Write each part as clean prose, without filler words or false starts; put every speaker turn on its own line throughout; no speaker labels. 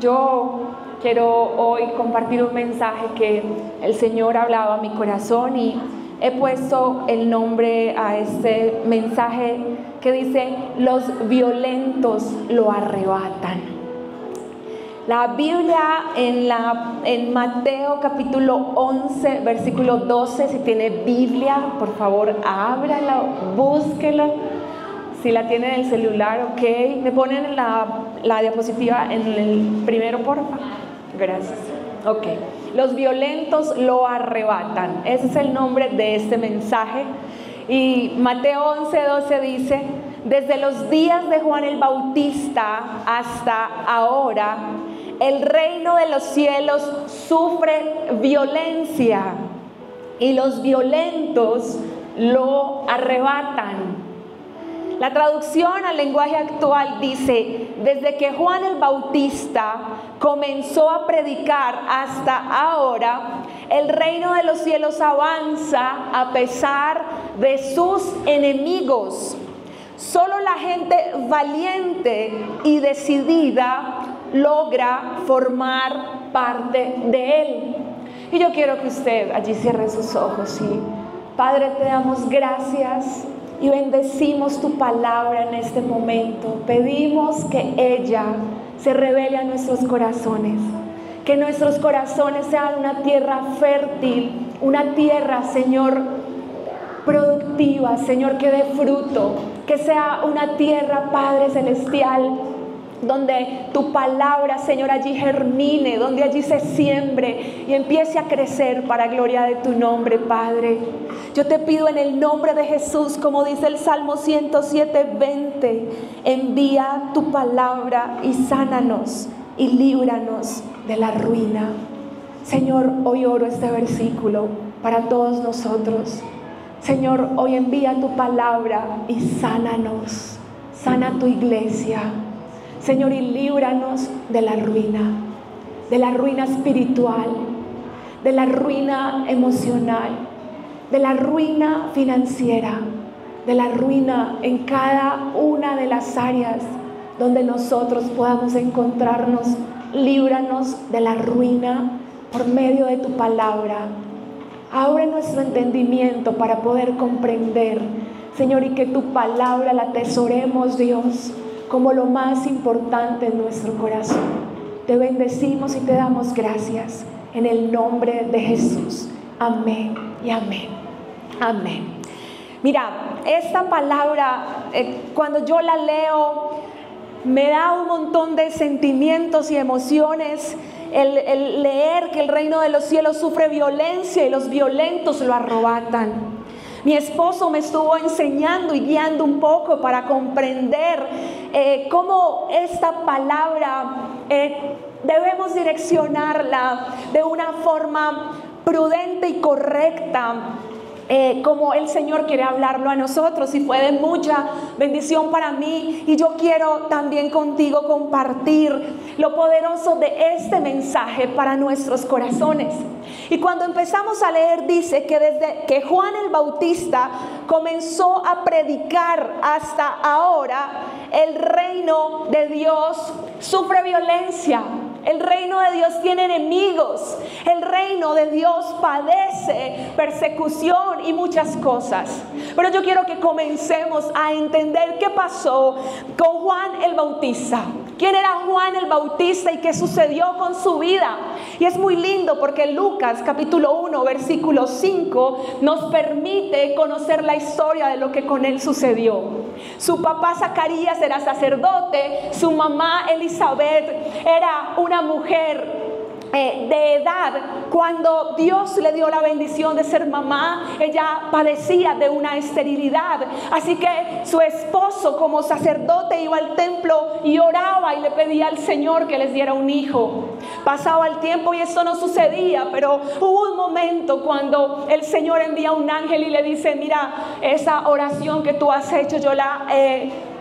Yo quiero hoy compartir un mensaje que el Señor ha hablado a mi corazón y he puesto el nombre a este mensaje que dice: los violentos lo arrebatan. La Biblia en Mateo capítulo 11, versículo 12, si tiene Biblia, por favor, ábrala, búsquela. Si la tienen en el celular, ok. Me ponen la diapositiva en el primero, porfa. Gracias. Ok. Los violentos lo arrebatan. Ese es el nombre de este mensaje. Y Mateo 11:12 dice: desde los días de Juan el Bautista hasta ahora, el reino de los cielos sufre violencia y los violentos lo arrebatan. La traducción al lenguaje actual dice: desde que Juan el Bautista comenzó a predicar hasta ahora, el reino de los cielos avanza a pesar de sus enemigos. Solo la gente valiente y decidida logra formar parte de él. Y yo quiero que usted allí cierre sus ojos. Y Padre, te damos gracias y bendecimos tu palabra en este momento. Pedimos que ella se revele a nuestros corazones, que nuestros corazones sean una tierra fértil, una tierra, Señor, productiva, Señor, que dé fruto, que sea una tierra, Padre celestial, donde tu palabra, Señor, allí germine, donde allí se siembre y empiece a crecer para gloria de tu nombre, Padre. Yo te pido en el nombre de Jesús, como dice el Salmo 107:20, envía tu palabra y sánanos y líbranos de la ruina. Señor, hoy oro este versículo para todos nosotros. Señor, hoy envía tu palabra y sánanos, sana tu iglesia. Señor, y líbranos de la ruina espiritual, de la ruina emocional, de la ruina financiera, de la ruina en cada una de las áreas donde nosotros podamos encontrarnos. Líbranos de la ruina por medio de tu palabra. Abre nuestro entendimiento para poder comprender, Señor, y que tu palabra la atesoremos, Dios, como lo más importante en nuestro corazón. Te bendecimos y te damos gracias en el nombre de Jesús. Amén y amén. Amén. Mira, esta palabra, cuando yo la leo, me da un montón de sentimientos y emociones. El leer que el reino de los cielos sufre violencia y los violentos lo arrebatan. Mi esposo me estuvo enseñando y guiando un poco para comprender cómo esta palabra debemos direccionarla de una forma prudente y correcta, como el Señor quiere hablarlo a nosotros, y fue de mucha bendición para mí. Y yo quiero también contigo compartir lo poderoso de este mensaje para nuestros corazones. Y cuando empezamos a leer, dice que desde que Juan el Bautista comenzó a predicar hasta ahora, el reino de Dios sufre violencia. El reino de Dios tiene enemigos. El reino de Dios padece persecución y muchas cosas. Pero yo quiero que comencemos a entender qué pasó con Juan el Bautista. ¿Quién era Juan el Bautista y qué sucedió con su vida? Y es muy lindo porque Lucas capítulo 1 versículo 5 nos permite conocer la historia de lo que con él sucedió. Su papá Zacarías era sacerdote, su mamá Elizabeth era una mujer de edad. Cuando Dios le dio la bendición de ser mamá, ella padecía de una esterilidad. Así que su esposo, como sacerdote, iba al templo y oraba y le pedía al Señor que les diera un hijo. Pasaba el tiempo y esto no sucedía, pero hubo un momento cuando el Señor envía un ángel y le dice: mira, esa oración que tú has hecho, yo la he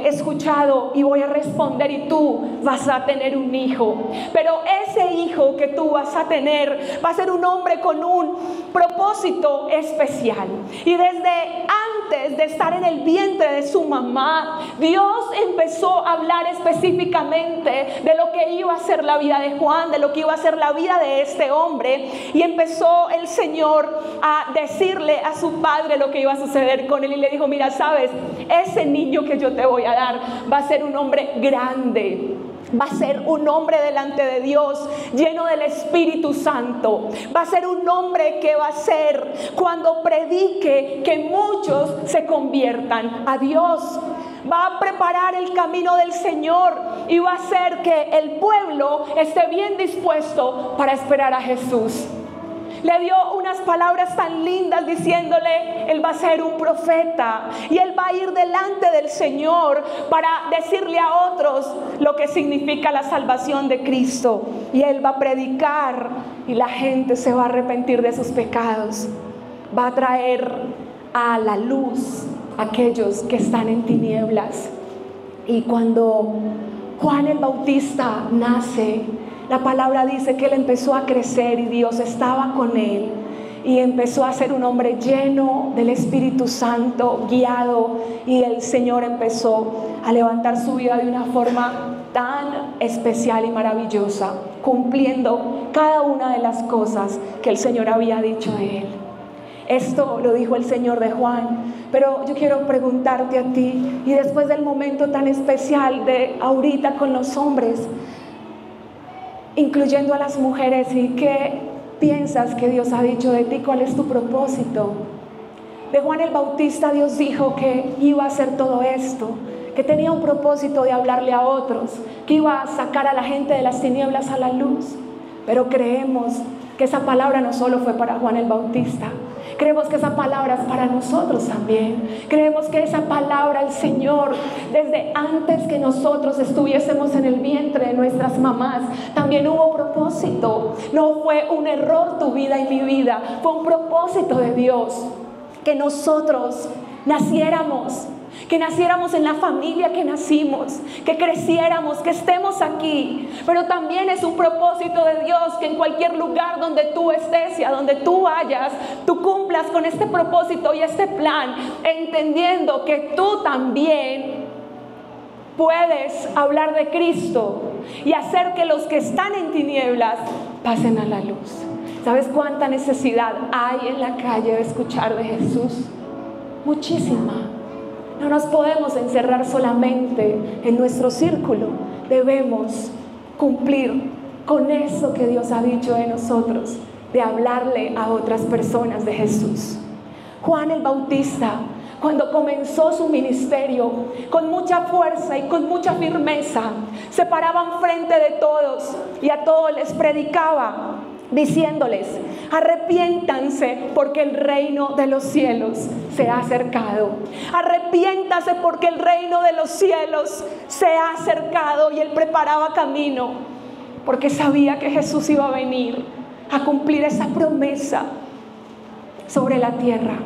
escuchado y voy a responder, y tú vas a tener un hijo. Pero ese hijo que tú vas a tener va a ser un hombre con un propósito especial. Y desde antes de estar en el vientre de su mamá, Dios empezó a hablar específicamente de lo que iba a ser la vida de Juan, de lo que iba a ser la vida de este hombre. Y empezó el Señor a decirle a su padre lo que iba a suceder con él. Y le dijo: mira, sabes, ese niño que yo te voy a dar va a ser un hombre grande. Va a ser un hombre delante de Dios, lleno del Espíritu Santo. Va a ser un hombre que va a ser, cuando predique, que muchos se conviertan a Dios. Va a preparar el camino del Señor y va a hacer que el pueblo esté bien dispuesto para esperar a Jesús. Le dio unas palabras tan lindas diciéndole: él va a ser un profeta y él va a ir delante del Señor para decirle a otros lo que significa la salvación de Cristo. Y él va a predicar y la gente se va a arrepentir de sus pecados. Va a traer a la luz a aquellos que están en tinieblas. Y cuando Juan el Bautista nace, la palabra dice que él empezó a crecer y Dios estaba con él y empezó a ser un hombre lleno del Espíritu Santo, guiado, y el Señor empezó a levantar su vida de una forma tan especial y maravillosa, cumpliendo cada una de las cosas que el Señor había dicho de él. Esto lo dijo el Señor de Juan, pero yo quiero preguntarte a ti, y después del momento tan especial de ahorita con los hombres, incluyendo a las mujeres, ¿y qué piensas que Dios ha dicho de ti? ¿Cuál es tu propósito? De Juan el Bautista Dios dijo que iba a hacer todo esto, que tenía un propósito de hablarle a otros, que iba a sacar a la gente de las tinieblas a la luz. Pero creemos que esa palabra no solo fue para Juan el Bautista, creemos que esa palabra es para nosotros también. Creemos que esa palabra el Señor, desde antes que nosotros estuviésemos en el vientre de nuestras mamás, también hubo propósito. No fue un error tu vida y mi vida, fue un propósito de Dios, que nosotros naciéramos, que naciéramos en la familia que nacimos, que creciéramos, que estemos aquí. Pero también es un propósito de Dios que en cualquier lugar donde tú estés y a donde tú vayas, tú cumplas con este propósito y este plan, entendiendo que tú también puedes hablar de Cristo y hacer que los que están en tinieblas pasen a la luz. ¿Sabes cuánta necesidad hay en la calle de escuchar de Jesús? Muchísima. No nos podemos encerrar solamente en nuestro círculo. Debemos cumplir con eso que Dios ha dicho de nosotros, de hablarle a otras personas de Jesús. Juan el Bautista, cuando comenzó su ministerio, con mucha fuerza y con mucha firmeza, se paraba enfrente de todos y a todos les predicaba, diciéndoles: arrepiéntanse porque el reino de los cielos se ha acercado. Arrepiéntanse porque el reino de los cielos se ha acercado. Y él preparaba camino porque sabía que Jesús iba a venir a cumplir esa promesa sobre la tierra.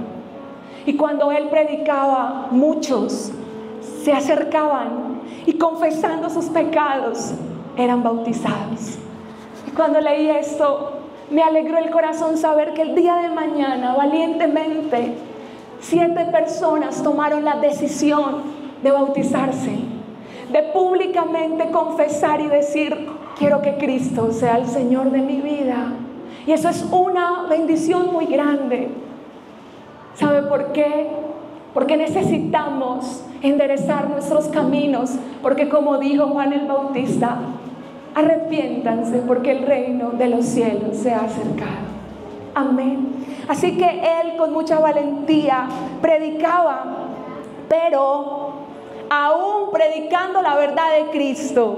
Y cuando él predicaba, muchos se acercaban y, confesando sus pecados, eran bautizados. Y cuando leí esto, me alegró el corazón saber que el día de mañana, valientemente, 7 personas tomaron la decisión de bautizarse, de públicamente confesar y decir: quiero que Cristo sea el Señor de mi vida. Y eso es una bendición muy grande. ¿Sabe por qué? Porque necesitamos enderezar nuestros caminos, porque como dijo Juan el Bautista, arrepiéntanse porque el reino de los cielos se ha acercado. Amén. Así que él con mucha valentía predicaba, pero aún predicando la verdad de Cristo,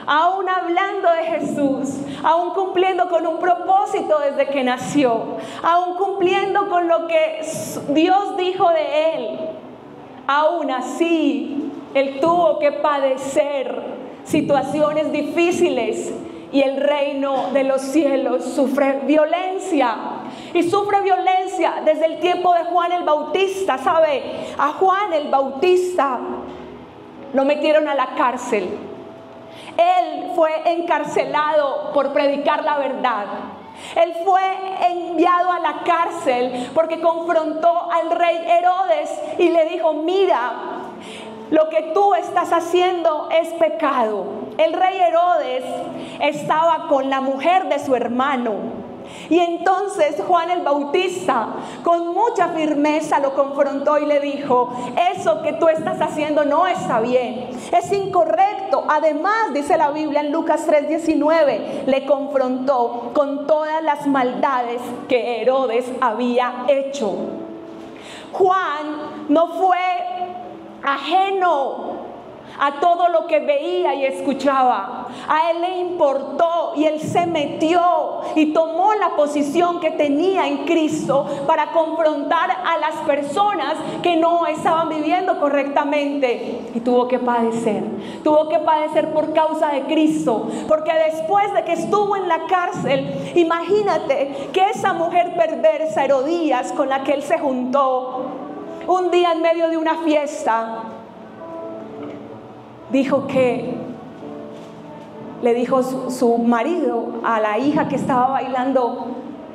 aún hablando de Jesús, aún cumpliendo con un propósito desde que nació, aún cumpliendo con lo que Dios dijo de él, aún así él tuvo que padecer situaciones difíciles, y el reino de los cielos sufre violencia. Y sufre violencia desde el tiempo de Juan el Bautista. ¿Sabe? A Juan el Bautista lo metieron a la cárcel. Él fue encarcelado por predicar la verdad. Él fue enviado a la cárcel porque confrontó al rey Herodes y le dijo: mira, lo que tú estás haciendo es pecado. El rey Herodes estaba con la mujer de su hermano. Y entonces Juan el Bautista con mucha firmeza lo confrontó y le dijo: eso que tú estás haciendo no está bien, es incorrecto. Además, dice la Biblia en Lucas 3:19, le confrontó con todas las maldades que Herodes había hecho. Juan no fue ajeno a todo lo que veía y escuchaba. A él le importó y él se metió y tomó la posición que tenía en Cristo para confrontar a las personas que no estaban viviendo correctamente. Y tuvo que padecer por causa de Cristo, porque después de que estuvo en la cárcel, imagínate que esa mujer perversa, Herodías, con la que él se juntó, un día en medio de una fiesta, le dijo su marido a la hija que estaba bailando: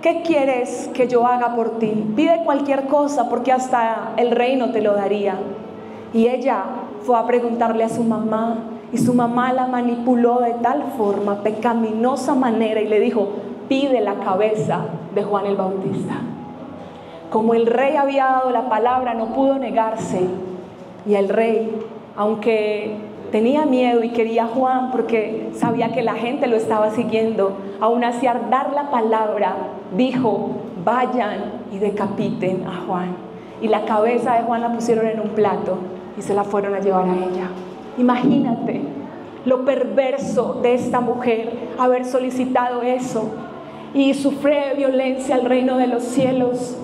¿qué quieres que yo haga por ti? Pide cualquier cosa, porque hasta el reino te lo daría. Y ella fue a preguntarle a su mamá, y su mamá la manipuló de tal forma, pecaminosa manera, y le dijo: pide la cabeza de Juan el Bautista. Como el rey había dado la palabra, no pudo negarse. Y el rey, aunque tenía miedo y quería a Juan porque sabía que la gente lo estaba siguiendo, aún así, al dar la palabra, dijo: vayan y decapiten a Juan. Y la cabeza de Juan la pusieron en un plato y se la fueron a llevar a ella. Imagínate lo perverso de esta mujer, haber solicitado eso y sufre violencia al reino de los cielos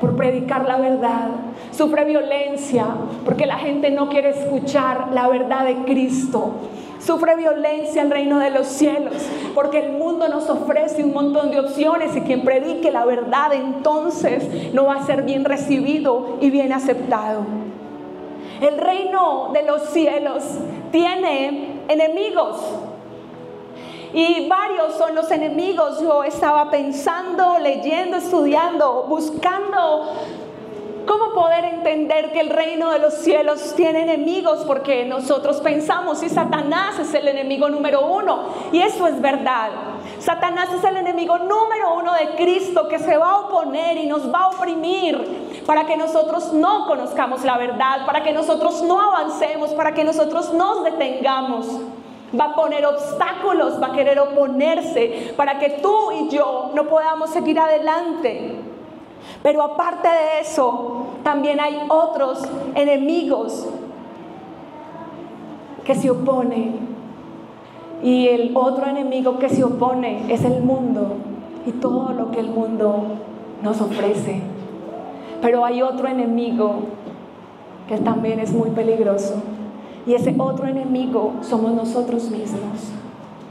por predicar la verdad. Sufre violencia porque la gente no quiere escuchar la verdad de Cristo. Sufre violencia el reino de los cielos porque el mundo nos ofrece un montón de opciones, y quien predique la verdad entonces no va a ser bien recibido y bien aceptado. El reino de los cielos tiene enemigos, y varios son los enemigos. Yo estaba pensando, leyendo, estudiando, buscando cómo poder entender que el reino de los cielos tiene enemigos, porque nosotros pensamos que Satanás es el enemigo número uno, y eso es verdad. Satanás es el enemigo número uno de Cristo, que se va a oponer y nos va a oprimir para que nosotros no conozcamos la verdad, para que nosotros no avancemos, para que nosotros nos detengamos. Va a poner obstáculos, va a querer oponerse para que tú y yo no podamos seguir adelante. Pero aparte de eso, también hay otros enemigos que se oponen. Y el otro enemigo que se opone es el mundo y todo lo que el mundo nos ofrece. Pero hay otro enemigo que también es muy peligroso. Y ese otro enemigo somos nosotros mismos.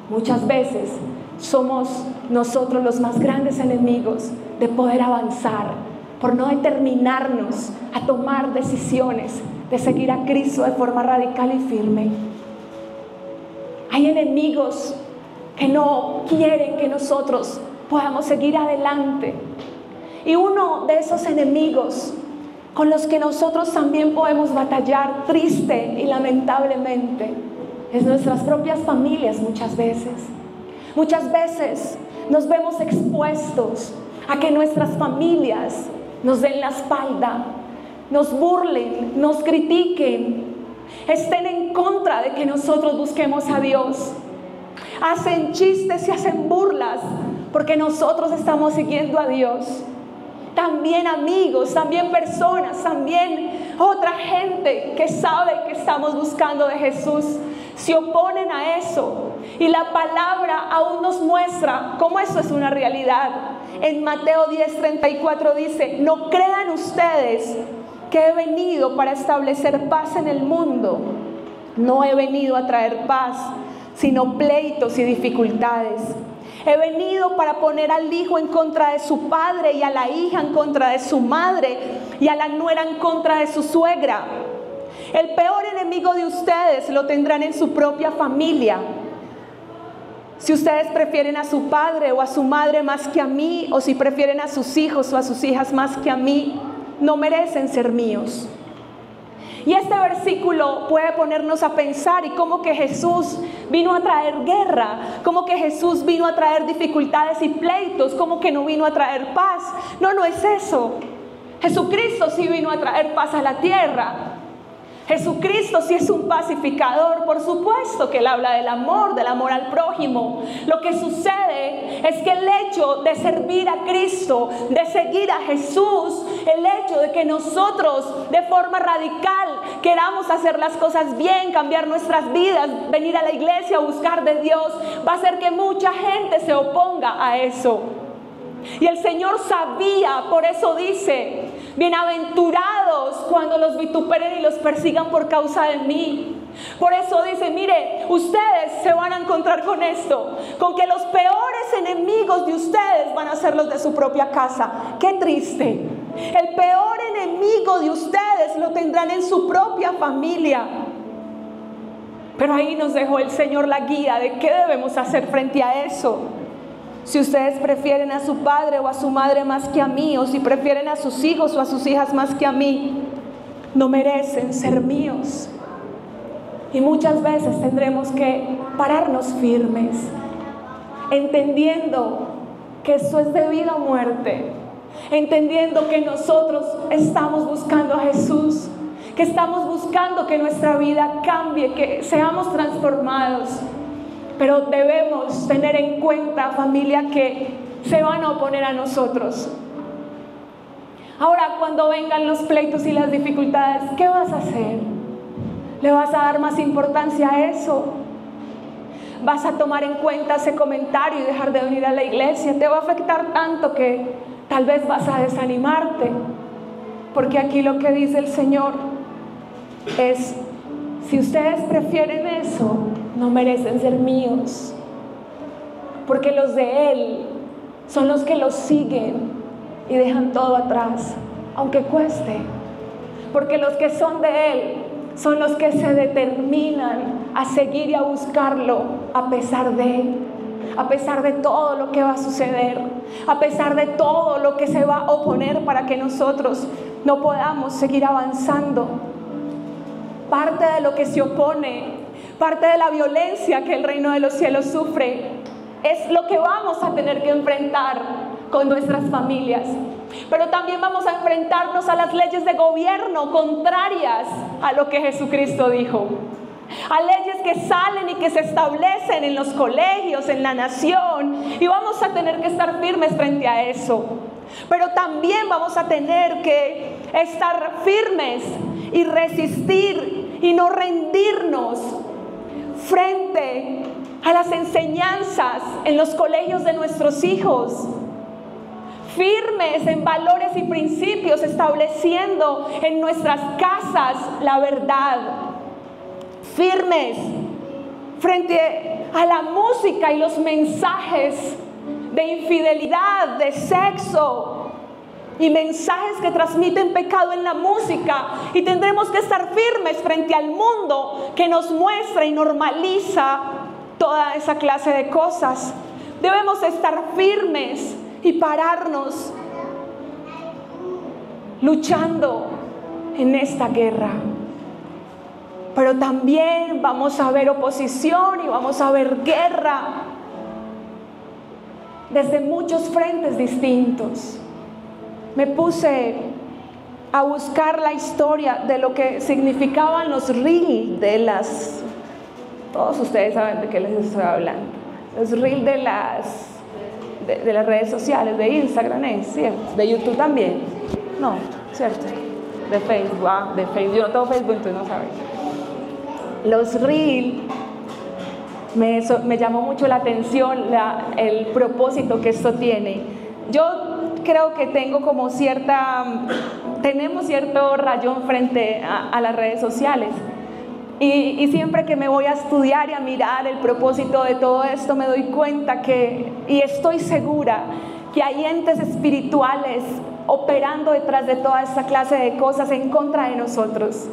Muchas veces somos nosotros los más grandes enemigos de poder avanzar, por no determinarnos a tomar decisiones de seguir a Cristo de forma radical y firme. Hay enemigos que no quieren que nosotros podamos seguir adelante. Y uno de esos enemigos con los que nosotros también podemos batallar, triste y lamentablemente, es nuestras propias familias. Muchas veces nos vemos expuestos a que nuestras familias nos den la espalda, nos burlen, nos critiquen, estén en contra de que nosotros busquemos a Dios. Hacen chistes y hacen burlas porque nosotros estamos siguiendo a Dios. También amigos, también personas, también otra gente que sabe que estamos buscando de Jesús, se oponen a eso. Y la palabra aún nos muestra cómo eso es una realidad. En Mateo 10:34 dice: no crean ustedes que he venido para establecer paz en el mundo. No he venido a traer paz, sino pleitos y dificultades. He venido para poner al hijo en contra de su padre, y a la hija en contra de su madre, y a la nuera en contra de su suegra. El peor enemigo de ustedes lo tendrán en su propia familia. Si ustedes prefieren a su padre o a su madre más que a mí, o si prefieren a sus hijos o a sus hijas más que a mí, no merecen ser míos. Y este versículo puede ponernos a pensar, y como que Jesús vino a traer guerra, como que Jesús vino a traer dificultades y pleitos, como que no vino a traer paz. No, no es eso. Jesucristo sí vino a traer paz a la tierra. Jesucristo sí es un pacificador, por supuesto que Él habla del amor al prójimo. Lo que sucede es que el hecho de servir a Cristo, de seguir a Jesús, el hecho de que nosotros de forma radical queramos hacer las cosas bien, cambiar nuestras vidas, venir a la iglesia, buscar de Dios, va a hacer que mucha gente se oponga a eso. Y el Señor sabía, por eso dice: bienaventurados cuando los vituperen y los persigan por causa de mí. Por eso dice: mire, ustedes se van a encontrar con esto, con que los peores enemigos de ustedes van a ser los de su propia casa. ¡Qué triste! El peor enemigo de ustedes lo tendrán en su propia familia. Pero ahí nos dejó el Señor la guía de qué debemos hacer frente a eso. Si ustedes prefieren a su padre o a su madre más que a mí, o si prefieren a sus hijos o a sus hijas más que a mí, no merecen ser míos. Y muchas veces tendremos que pararnos firmes, entendiendo que esto es de vida o muerte, entendiendo que nosotros estamos buscando a Jesús, que estamos buscando que nuestra vida cambie, que seamos transformados. Pero debemos tener en cuenta, familia, que se van a oponer a nosotros. Ahora, cuando vengan los pleitos y las dificultades, ¿qué vas a hacer? ¿Le vas a dar más importancia a eso? ¿Vas a tomar en cuenta ese comentario y dejar de venir a la iglesia? ¿Te va a afectar tanto que tal vez vas a desanimarte? Porque aquí lo que dice el Señor es: si ustedes prefieren eso, no merecen ser míos, porque los de Él son los que los siguen y dejan todo atrás, aunque cueste. Porque los que son de Él son los que se determinan a seguir y a buscarlo a pesar de todo lo que va a suceder, a pesar de todo lo que se va a oponer para que nosotros no podamos seguir avanzando. Parte de lo que se opone, parte de la violencia que el reino de los cielos sufre, es lo que vamos a tener que enfrentar con nuestras familias. Pero también vamos a enfrentarnos a las leyes de gobierno contrarias a lo que Jesucristo dijo, a leyes que salen y que se establecen en los colegios, en la nación, y vamos a tener que estar firmes frente a eso. Pero también vamos a tener que estar firmes y resistir y no rendirnos frente a las enseñanzas en los colegios de nuestros hijos, firmes en valores y principios, estableciendo en nuestras casas la verdad, firmes frente a la música y los mensajes de infidelidad, de sexo y mensajes que transmiten pecado en la música. Y tendremos que estar firmes frente al mundo que nos muestra y normaliza toda esa clase de cosas. Debemos estar firmes y pararnos luchando en esta guerra. Pero también vamos a ver oposición y vamos a ver guerra desde muchos frentes distintos. Me puse a buscar la historia de lo que significaban los reels de las... Todos ustedes saben de qué les estoy hablando. Los reels de las redes sociales, de Instagram, ¿cierto? De YouTube también. No, ¿cierto? De Facebook, de Facebook. Yo no tengo Facebook, entonces no saben. Los reels, me llamó mucho la atención el propósito que esto tiene. Yo creo que tenemos cierto rayón frente a las redes sociales. Y siempre que me voy a estudiar y a mirar el propósito de todo esto, me doy cuenta y estoy segura que hay entes espirituales operando detrás de toda esta clase de cosas en contra de nosotros.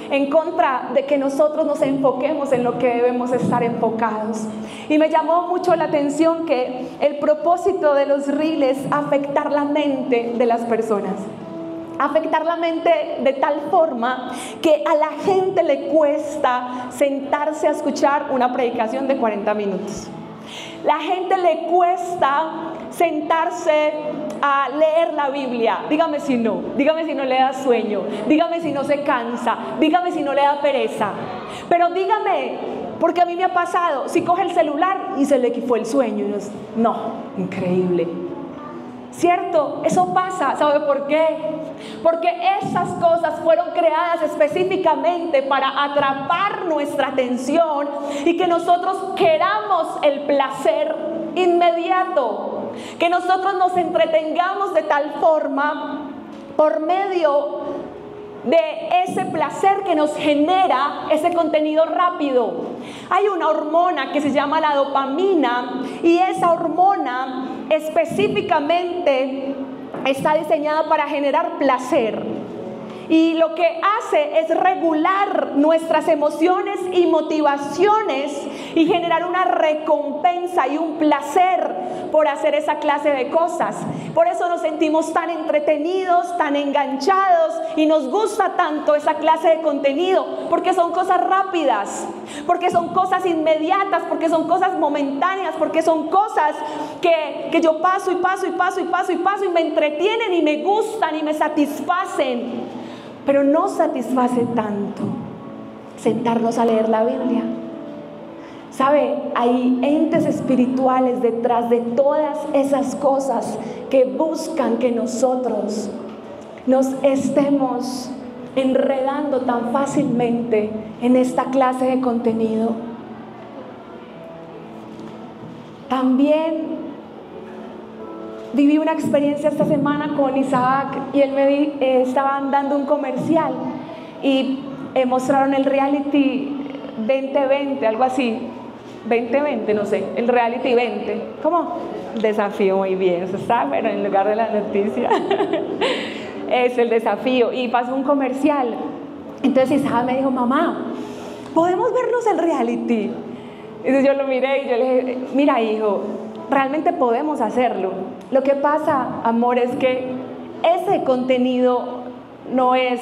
en contra de que nosotros nos enfoquemos en lo que debemos estar enfocados. Y me llamó mucho la atención que el propósito de los reels es afectar la mente de las personas. Afectar la mente de tal forma que a la gente le cuesta sentarse a escuchar una predicación de 40 minutos. La gente le cuesta sentarse a leer la Biblia. Dígame si no le da sueño, dígame si no se cansa, dígame si no le da pereza. Pero dígame, porque a mí me ha pasado, si coge el celular y se le fue el sueño. No, increíble. ¿Cierto? Eso pasa. ¿Sabe por qué? Porque esas cosas fueron creadas específicamente para atrapar nuestra atención y que nosotros queramos el placer inmediato, que nosotros nos entretengamos de tal forma por medio de ese placer que nos genera ese contenido rápido. Hay una hormona que se llama la dopamina, y esa hormona específicamente está diseñada para generar placer. Y lo que hace es regular nuestras emociones y motivaciones y generar una recompensa y un placer por hacer esa clase de cosas. Por eso nos sentimos tan entretenidos, tan enganchados, y nos gusta tanto esa clase de contenido, porque son cosas rápidas, porque son cosas inmediatas, porque son cosas momentáneas, porque son cosas que yo paso y me entretienen y me gustan y me satisfacen. Pero no satisface tanto sentarnos a leer la Biblia. ¿Sabe? Hay entes espirituales detrás de todas esas cosas que buscan que nosotros nos estemos enredando tan fácilmente en esta clase de contenido. También viví una experiencia esta semana con Isaac, y él me estaban dando un comercial y mostraron el reality 2020, algo así, 2020, no sé, el reality 20, ¿cómo? Desafío, muy bien, eso está, pero en lugar de la noticia es el desafío, y pasó un comercial. Entonces Isaac me dijo: mamá, ¿podemos vernos el reality? Entonces yo lo miré y yo le dije: mira, hijo, realmente podemos hacerlo. Lo que pasa, amor, es que ese contenido no es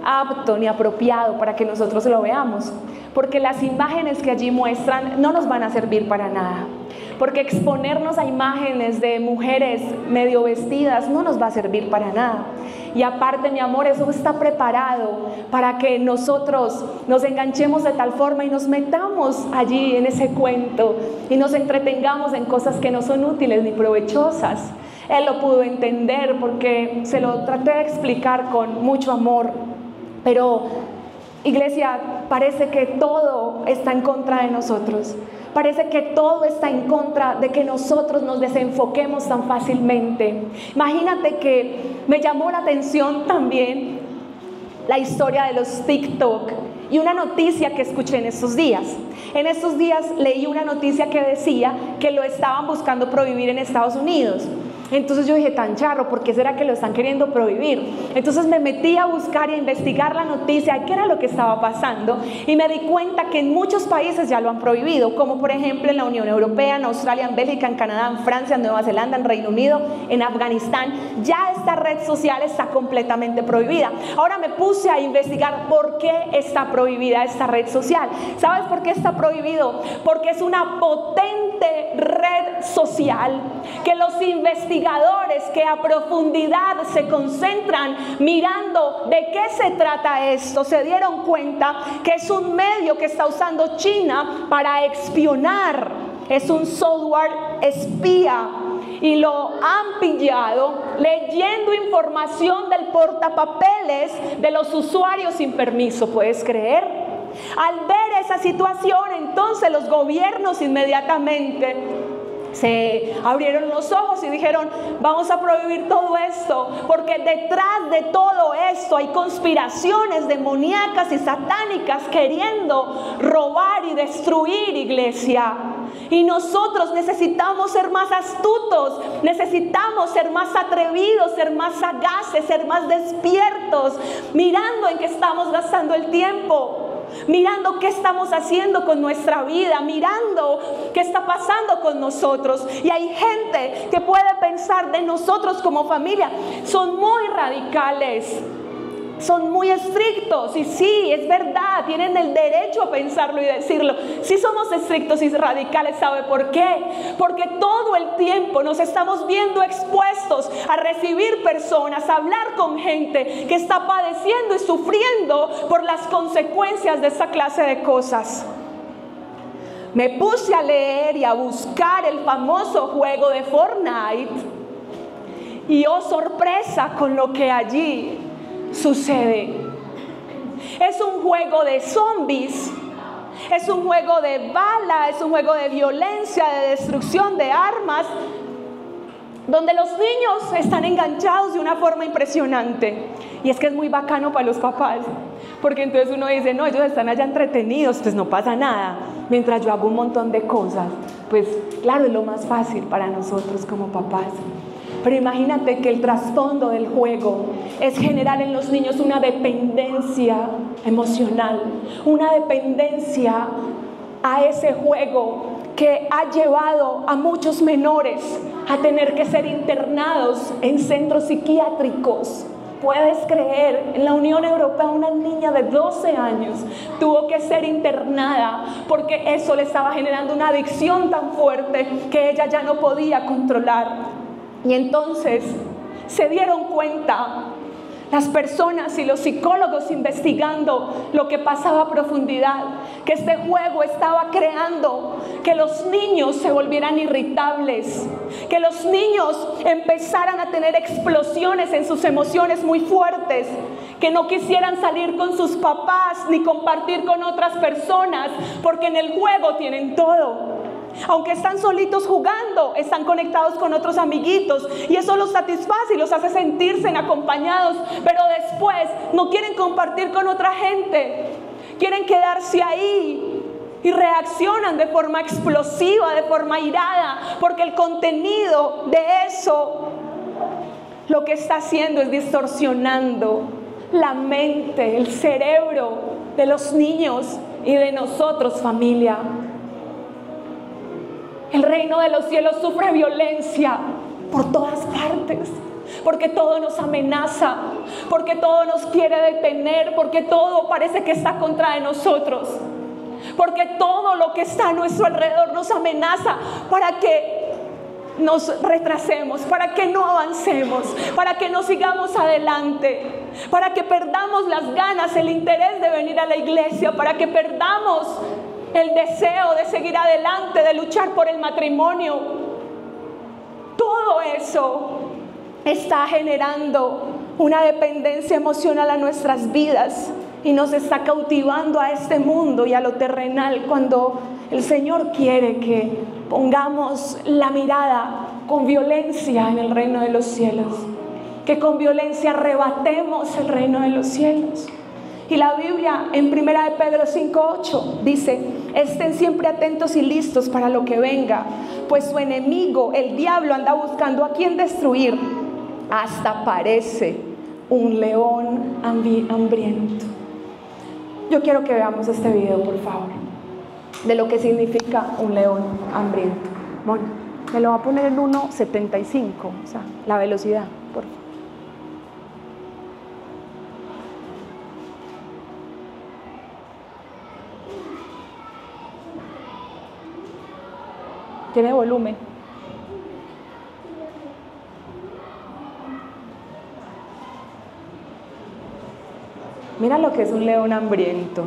apto ni apropiado para que nosotros lo veamos, porque las imágenes que allí muestran no nos van a servir para nada, porque exponernos a imágenes de mujeres medio vestidas no nos va a servir para nada. Y aparte, mi amor, eso está preparado para que nosotros nos enganchemos de tal forma y nos metamos allí en ese cuento y nos entretengamos en cosas que no son útiles ni provechosas. Él lo pudo entender porque se lo traté de explicar con mucho amor. Pero, iglesia, parece que todo está en contra de nosotros. Parece que todo está en contra de que nosotros nos desenfoquemos tan fácilmente. Imagínate que me llamó la atención también la historia de los TikTok y una noticia que escuché en estos días. En estos días leí una noticia que decía que lo estaban buscando prohibir en Estados Unidos. Entonces yo dije: tan charro, ¿por qué será que lo están queriendo prohibir? Entonces me metí a buscar y a investigar la noticia, qué era lo que estaba pasando, y me di cuenta que en muchos países ya lo han prohibido, como por ejemplo en la Unión Europea, en Australia, en Bélgica, en Canadá, en Francia, en Nueva Zelanda, en Reino Unido, en Afganistán. Ya esta red social está completamente prohibida. Ahora me puse a investigar por qué está prohibida esta red social. ¿Sabes por qué está prohibido? Porque es una potente red social que los investigadores que a profundidad se concentran mirando de qué se trata esto, se dieron cuenta que es un medio que está usando China para espionar. Es un software espía y lo han pillado leyendo información del portapapeles de los usuarios sin permiso. ¿Puedes creer? Al ver esa situación, entonces los gobiernos inmediatamente se abrieron los ojos y dijeron: vamos a prohibir todo esto, porque detrás de todo esto hay conspiraciones demoníacas y satánicas queriendo robar y destruir, iglesia.
Y nosotros necesitamos ser más astutos, necesitamos ser más atrevidos, ser más sagaces, ser más despiertos, mirando en qué estamos gastando el tiempo, mirando qué estamos haciendo con nuestra vida, mirando qué está pasando con nosotros. Y hay gente que puede pensar de nosotros como familia, son muy radicales, son muy estrictos, y sí, es verdad, tienen el derecho a pensarlo y decirlo. Sí somos estrictos y radicales, ¿sabe por qué? Porque todo el tiempo nos estamos viendo expuestos a recibir personas, a hablar con gente que está padeciendo y sufriendo por las consecuencias de esa clase de cosas. Me puse a leer y a buscar el famoso juego de Fortnite, y oh sorpresa con lo que allí sucede. Es un juego de zombies, es un juego de bala, es un juego de violencia, de destrucción de armas, donde los niños están enganchados de una forma impresionante. Y es que es muy bacano para los papás, porque entonces uno dice, no, ellos están allá entretenidos, pues no pasa nada, mientras yo hago un montón de cosas. Pues claro, es lo más fácil para nosotros como papás. Pero imagínate que el trasfondo del juego es generar en los niños una dependencia emocional, una dependencia a ese juego que ha llevado a muchos menores a tener que ser internados en centros psiquiátricos. ¿Puedes creer? En la Unión Europea una niña de 12 años tuvo que ser internada porque eso le estaba generando una adicción tan fuerte que ella ya no podía controlar. Y entonces se dieron cuenta las personas y los psicólogos, investigando lo que pasaba a profundidad, que este juego estaba creando que los niños se volvieran irritables, que los niños empezaran a tener explosiones en sus emociones muy fuertes, que no quisieran salir con sus papás ni compartir con otras personas, porque en el juego tienen todo. Aunque están solitos jugando, están conectados con otros amiguitos, y eso los satisface y los hace sentirse acompañados, pero después no quieren compartir con otra gente, quieren quedarse ahí y reaccionan de forma explosiva, de forma irada, porque el contenido de eso lo que está haciendo es distorsionando la mente, el cerebro de los niños y de nosotros, familia. El reino de los cielos sufre violencia por todas partes, porque todo nos amenaza, porque todo nos quiere detener, porque todo parece que está contra de nosotros, porque todo lo que está a nuestro alrededor nos amenaza para que nos retrasemos, para que no avancemos, para que no sigamos adelante, para que perdamos las ganas, el interés de venir a la iglesia, para que perdamos el deseo de seguir adelante, de luchar por el matrimonio. Todo eso está generando una dependencia emocional a nuestras vidas y nos está cautivando a este mundo y a lo terrenal, cuando el Señor quiere que pongamos la mirada con violencia en el reino de los cielos, que con violencia arrebatemos el reino de los cielos. Y la Biblia en 1 de Pedro 5:8 dice: estén siempre atentos y listos para lo que venga, pues su enemigo, el diablo, anda buscando a quien destruir, hasta parece un león hambriento. Yo quiero que veamos este video, por favor, de lo que significa un león hambriento. Bueno, me lo va a poner en 1.75, o sea, la velocidad, por favor. Tiene volumen. Mira lo que es un león hambriento.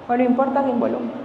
O no importa sin volumen.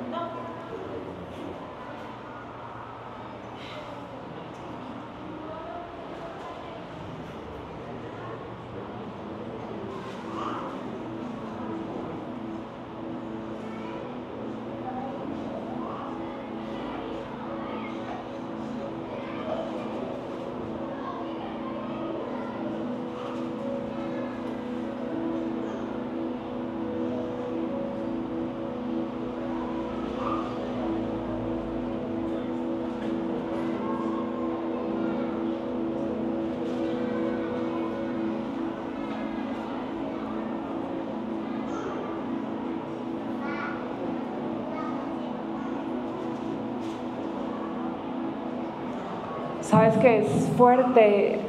Sabes que es fuerte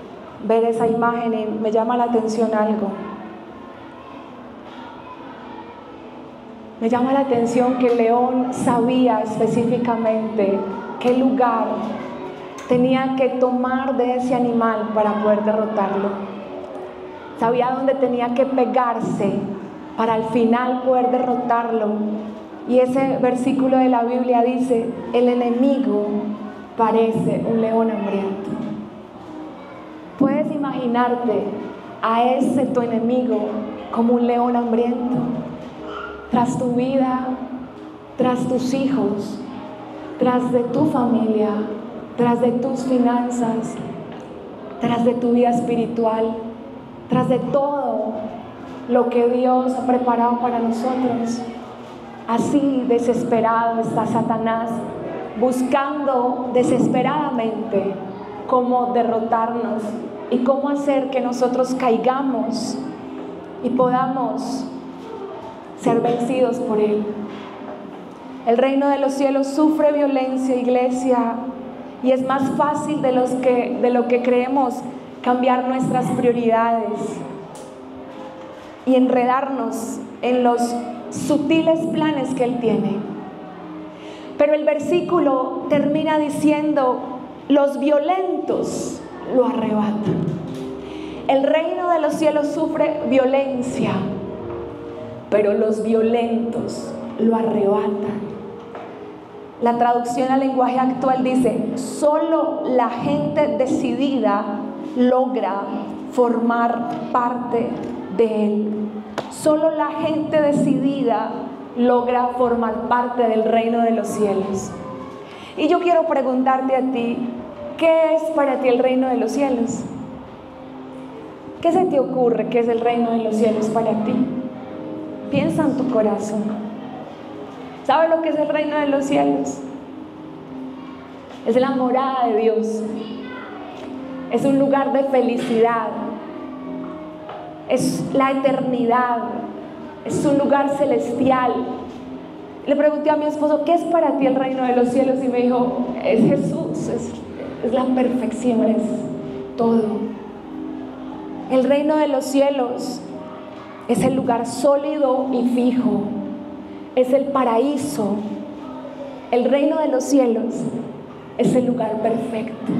ver esa imagen y me llama la atención algo. Me llama la atención que el león sabía específicamente qué lugar tenía que tomar de ese animal para poder derrotarlo. Sabía dónde tenía que pegarse para al final poder derrotarlo. Y ese versículo de la Biblia dice: el enemigo parece un león hambriento. ¿Puedes imaginarte a ese tu enemigo como un león hambriento? Tras tu vida, tras tus hijos, tras de tu familia, tras de tus finanzas, tras de tu vida espiritual, tras de todo lo que Dios ha preparado para nosotros. Así desesperado está Satanás, buscando desesperadamente cómo derrotarnos y cómo hacer que nosotros caigamos y podamos ser vencidos por Él. El reino de los cielos sufre violencia, iglesia, y es más fácil de lo que creemos cambiar nuestras prioridades y enredarnos en los sutiles planes que Él tiene. Pero el versículo termina diciendo: los violentos lo arrebatan. El reino de los cielos sufre violencia, pero los violentos lo arrebatan. La traducción al lenguaje actual dice: solo la gente decidida logra formar parte de Él. Solo la gente decidida logra formar parte del reino de los cielos. Y yo quiero preguntarte a ti: ¿qué es para ti el reino de los cielos? ¿Qué se te ocurre que es el reino de los cielos para ti? Piensa en tu corazón. ¿Sabes lo que es el reino de los cielos? Es la morada de Dios. Es un lugar de felicidad. Es la eternidad. Es un lugar celestial. Le pregunté a mi esposo: ¿qué es para ti el reino de los cielos? Y me dijo: es Jesús, es la perfección, es todo. El reino de los cielos es el lugar sólido y fijo. Es el paraíso. El reino de los cielos es el lugar perfecto.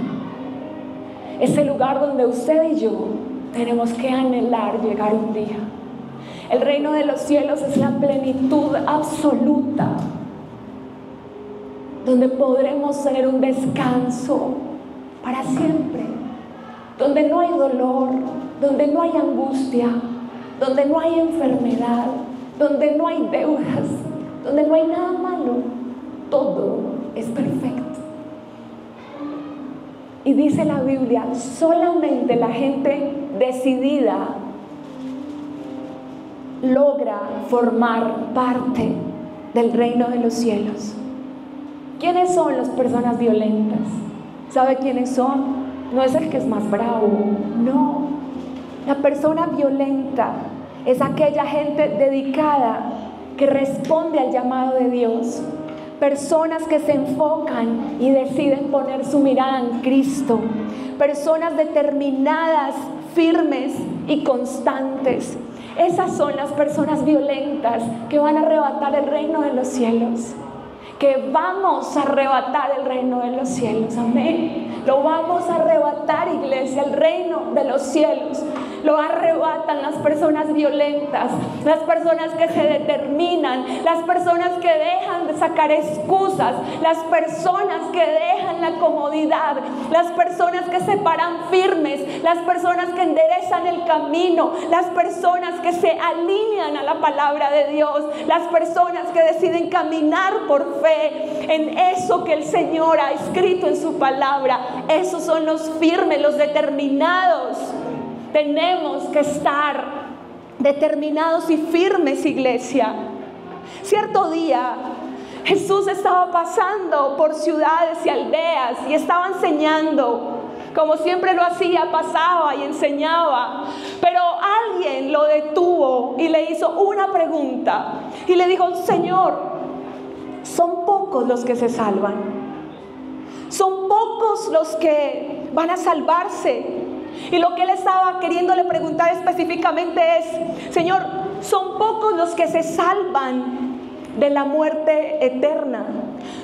Es el lugar donde usted y yo tenemos que anhelar llegar un día. El reino de los cielos es la plenitud absoluta, donde podremos tener un descanso para siempre, donde no hay dolor, donde no hay angustia, donde no hay enfermedad, donde no hay deudas, donde no hay nada malo. Todo es perfecto. Y dice la Biblia: solamente la gente decidida logra formar parte del reino de los cielos. ¿Quiénes son las personas violentas? ¿Sabe quiénes son? No es el que es más bravo, no. La persona violenta es aquella gente dedicada que responde al llamado de Dios. Personas que se enfocan y deciden poner su mirada en Cristo. Personas determinadas, firmes y constantes. Esas son las personas violentas que van a arrebatar el reino de los cielos. Que vamos a arrebatar el reino de los cielos, amén. Lo vamos a arrebatar, iglesia, el reino de los cielos. Lo arrebatan las personas violentas, las personas que se determinan, las personas que dejan de sacar excusas, las personas que dejan la comodidad, las personas que se paran firmes, las personas que enderezan el camino, las personas que se alinean a la palabra de Dios, las personas que deciden caminar por fe en eso que el Señor ha escrito en su palabra. Esos son los firmes, los determinados. Tenemos que estar determinados y firmes, iglesia. Cierto día Jesús estaba pasando por ciudades y aldeas y estaba enseñando. Como siempre lo hacía, pasaba y enseñaba. Pero alguien lo detuvo y le hizo una pregunta. Y le dijo: Señor, son pocos los que se salvan. Son pocos
pocos los que van a salvarse. Y lo que él estaba queriéndole preguntar específicamente es: Señor, son pocos los que se salvan de la muerte eterna.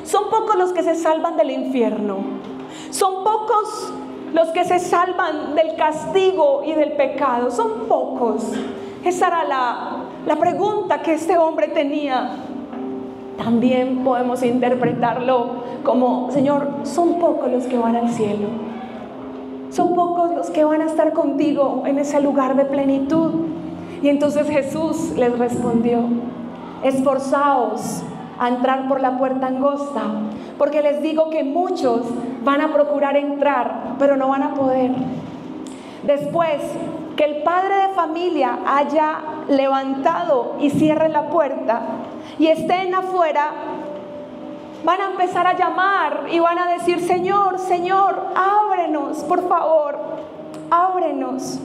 Son pocos los que se salvan del infierno. Son pocos los que se salvan del castigo y del pecado. Son pocos. Esa era la pregunta que este hombre tenía. También podemos interpretarlo como: Señor, son pocos los que van al cielo. Son pocos los que van a estar contigo en ese lugar de plenitud. Y entonces Jesús les respondió: esforzaos a entrar por la puerta angosta, porque les digo que muchos van a procurar entrar, pero no van a poder. Después que el padre de familia haya levantado y cierre la puerta y estén afuera, van a empezar a llamar y van a decir: Señor, Señor, ábrenos, por favor, ábrenos.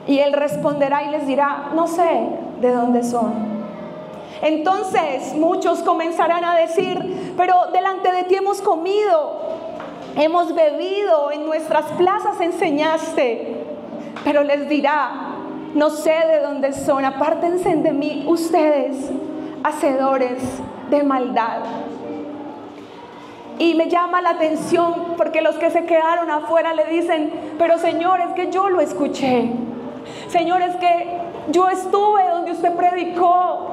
Y él responderá y les dirá: no sé de dónde son. Entonces muchos comenzarán a decir: pero delante de ti hemos comido, hemos bebido, en nuestras plazas enseñaste. Pero les dirá: no sé de dónde son, apártense de mí ustedes, hacedores de maldad. Y me llama la atención porque los que se quedaron afuera le dicen: pero Señor, es que yo lo escuché. Señor, es que yo estuve donde usted predicó.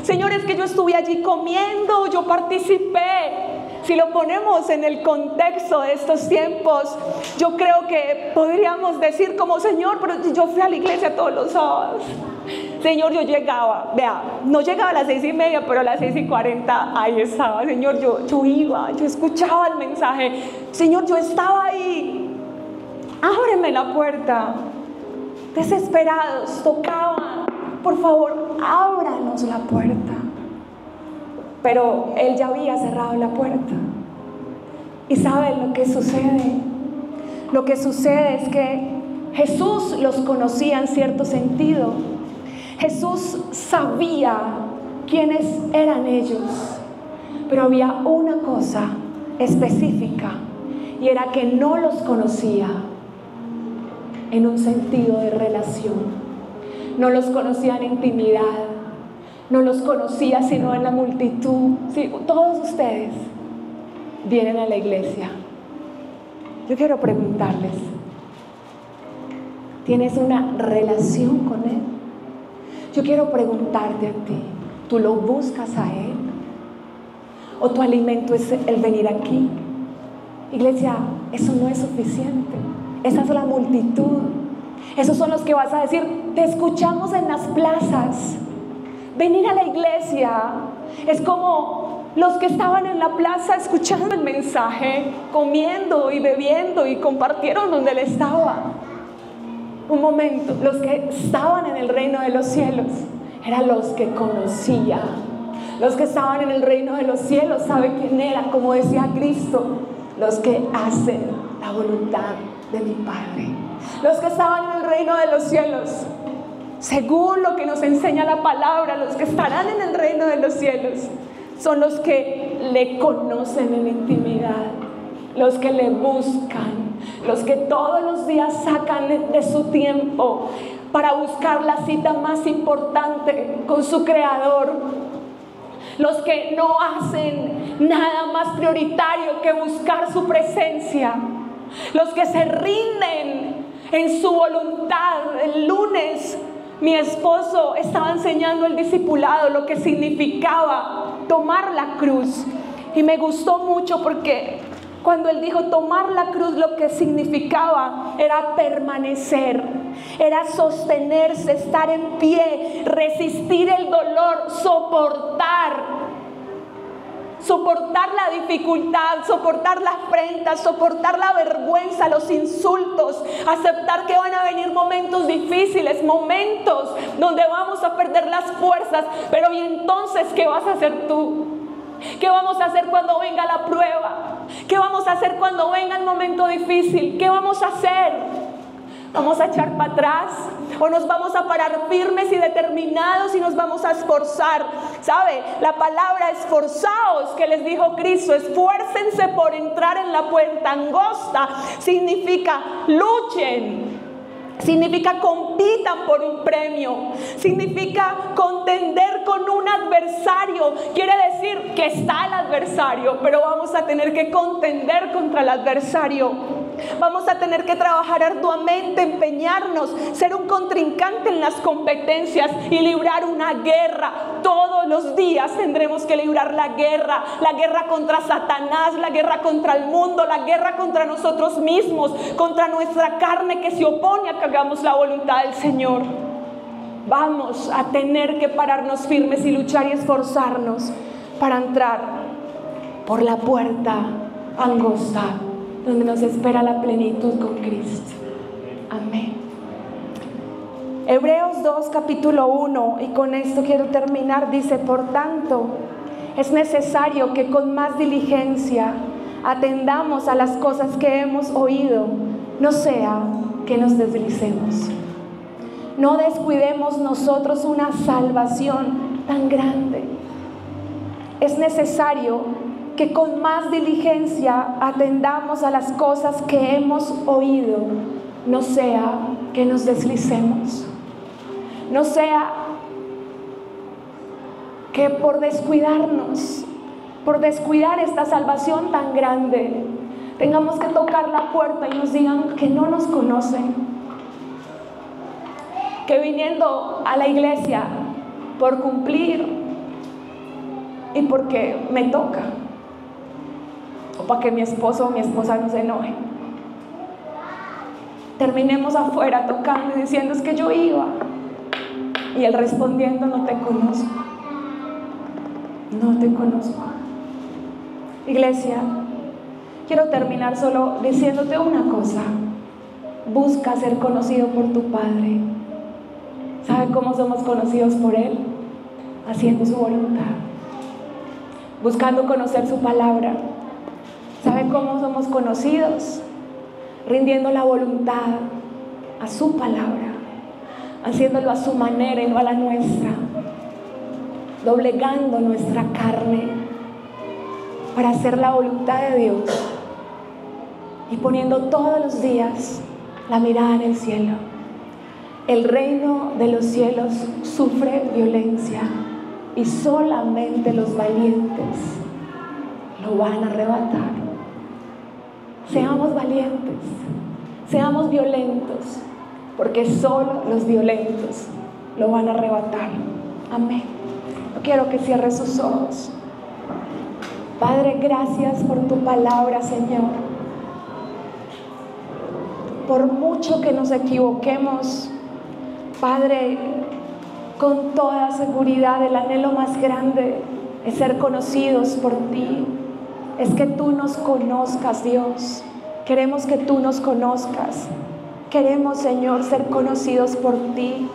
Señor, es que yo estuve allí comiendo, yo participé. Si lo ponemos en el contexto de estos tiempos, yo creo que podríamos decir como: Señor, pero yo fui a la iglesia todos los sábados. Señor, yo llegaba, vea, no llegaba a las 6:30, pero a las 6:40 ahí estaba. Señor, yo iba, yo escuchaba el mensaje. Señor, yo estaba ahí. Ábreme la puerta. Desesperados, tocaban: por favor, ábranos la puerta. Pero él ya había cerrado la puerta. ¿Y saben lo que sucede? Lo que sucede es que Jesús los conocía en cierto sentido. Jesús sabía quiénes eran ellos. Pero había una cosa específica, y era que no los conocía en un sentido de relación. No los conocía en intimidad. No los conocía sino en la multitud. Sí, todos ustedes vienen a la iglesia. Yo quiero preguntarles: ¿tienes una relación con Él? Yo quiero preguntarte a ti: ¿tú lo buscas a Él? ¿O tu alimento es el venir aquí? Iglesia, eso no es suficiente. Esa es la multitud. Esos son los que vas a decir: te escuchamos en las plazas. Venir a la iglesia es como los que estaban en la plaza escuchando el mensaje, comiendo y bebiendo, y compartieron donde él estaba. Un momento, los que estaban en el reino de los cielos eran los que conocía. Los que estaban en el reino de los cielos, ¿sabe quién era? Como decía Cristo: los que hacen la voluntad de mi Padre. Los que estaban en el reino de los cielos, según lo que nos enseña la palabra, los que estarán en el reino de los cielos son los que le conocen en intimidad, los que le buscan, los que todos los días sacan de su tiempo para buscar la cita más importante con su Creador, los que no hacen nada más prioritario que buscar su presencia, los que se rinden en su voluntad. El lunes mi esposo estaba enseñando el discipulado, lo que significaba tomar la cruz, y me gustó mucho porque cuando él dijo tomar la cruz, lo que significaba era permanecer, era sostenerse, estar en pie, resistir el dolor, soportar la dificultad, soportar la afrenta, soportar la vergüenza, los insultos, aceptar que van a venir momentos difíciles, momentos donde vamos a perder las fuerzas. Pero ¿y entonces qué vas a hacer tú? ¿Qué vamos a hacer cuando venga la prueba? ¿Qué vamos a hacer cuando venga el momento difícil? ¿Qué vamos a hacer? ¿Vamos a echar para atrás? ¿O nos vamos a parar firmes y determinados y nos vamos a esforzar? ¿Sabe? La palabra esforzaos que les dijo Cristo, esfuércense por entrar en la puerta angosta, significa luchen. Significa compitan por un premio, significa contender con un adversario. Quiere decir que está el adversario, pero vamos a tener que contender contra el adversario. Vamos a tener que trabajar arduamente, empeñarnos, ser un contrincante en las competencias y librar una guerra. Todos los días tendremos que librar la guerra contra Satanás, la guerra contra el mundo, la guerra contra nosotros mismos, contra nuestra carne que se opone a que hagamos la voluntad del Señor. Vamos a tener que pararnos firmes y luchar y esforzarnos para entrar por la puerta angosta, donde nos espera la plenitud con Cristo. Amén. Hebreos 2, capítulo 1, y con esto quiero terminar, dice: por tanto, es necesario que con más diligencia atendamos a las cosas que hemos oído, no sea que nos deslicemos. No descuidemos nosotros una salvación tan grande. Es necesario que con más diligencia atendamos a las cosas que hemos oído, no sea que nos deslicemos, no sea que por descuidarnos, por descuidar esta salvación tan grande, tengamos que tocar la puerta y nos digan que no nos conocen, que viniendo a la iglesia por cumplir y porque me toca, o para que mi esposo o mi esposa no se enoje, terminemos afuera tocando y diciendo: es que yo iba, y él respondiendo: no te conozco, no te conozco. Iglesia, quiero terminar solo diciéndote una cosa: busca ser conocido por tu Padre. ¿Sabe cómo somos conocidos por Él? Haciendo su voluntad, buscando conocer su palabra. ¿Sabe cómo somos conocidos? Rindiendo la voluntad a su palabra, haciéndolo a su manera y no a la nuestra, doblegando nuestra carne para hacer la voluntad de Dios y poniendo todos los días la mirada en el cielo. El reino de los cielos sufre violencia y solamente los valientes lo van a arrebatar. Seamos valientes, seamos violentos, porque solo los violentos lo van a arrebatar. Amén. Yo quiero que cierre sus ojos. Padre, gracias por tu palabra, Señor. Por mucho que nos equivoquemos, Padre, con toda seguridad el anhelo más grande es ser conocidos por ti. Es que tú nos conozcas, Dios. Queremos que tú nos conozcas. Queremos, Señor, ser conocidos por ti.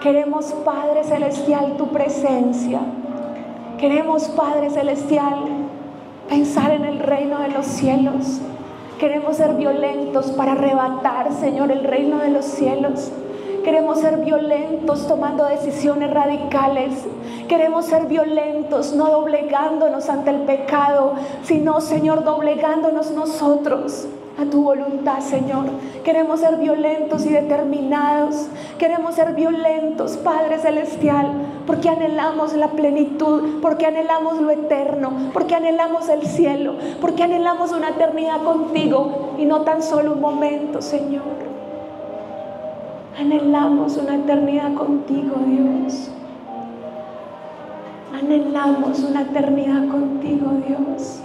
Queremos, Padre Celestial, tu presencia. Queremos, Padre Celestial, pensar en el reino de los cielos. Queremos ser violentos para arrebatar, Señor, el reino de los cielos. Queremos ser violentos tomando decisiones radicales. Queremos ser violentos, no doblegándonos ante el pecado, sino, Señor, doblegándonos nosotros a tu voluntad, Señor. Queremos ser violentos y determinados. Queremos ser violentos, Padre Celestial, porque anhelamos la plenitud, porque anhelamos lo eterno, porque anhelamos el cielo, porque anhelamos una eternidad contigo y no tan solo un momento, Señor. Anhelamos una eternidad contigo, Dios. Anhelamos una eternidad contigo, Dios.